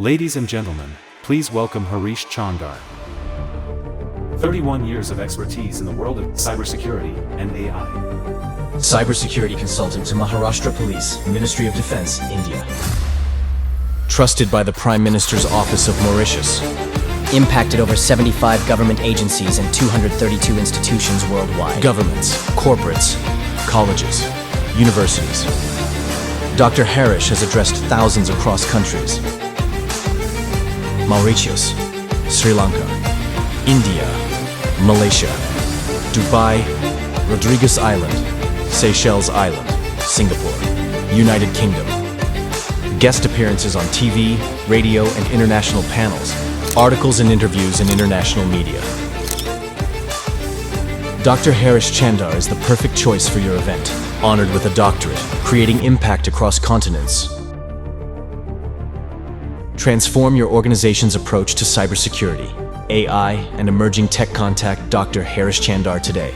Ladies and gentlemen, please welcome Harish Chandar. 31 years of expertise in the world of cybersecurity and AI. Cybersecurity consultant to Maharashtra Police, Ministry of Defense, India. Trusted by the Prime Minister's Office of Mauritius. Impacted over 75 government agencies and 232 institutions worldwide. Governments, corporates, colleges, universities. Dr. Harish has addressed thousands across countries. Mauritius, Sri Lanka, India, Malaysia, Dubai, Rodriguez Island, Seychelles Island, Singapore, United Kingdom. Guest appearances on TV, radio, and international panels, articles and interviews in international media. Dr. Harish Chandar is the perfect choice for your event, honored with a doctorate, creating impact across continents. Transform your organization's approach to cybersecurity, AI, and emerging tech. Contact Dr. Harish Chandar today.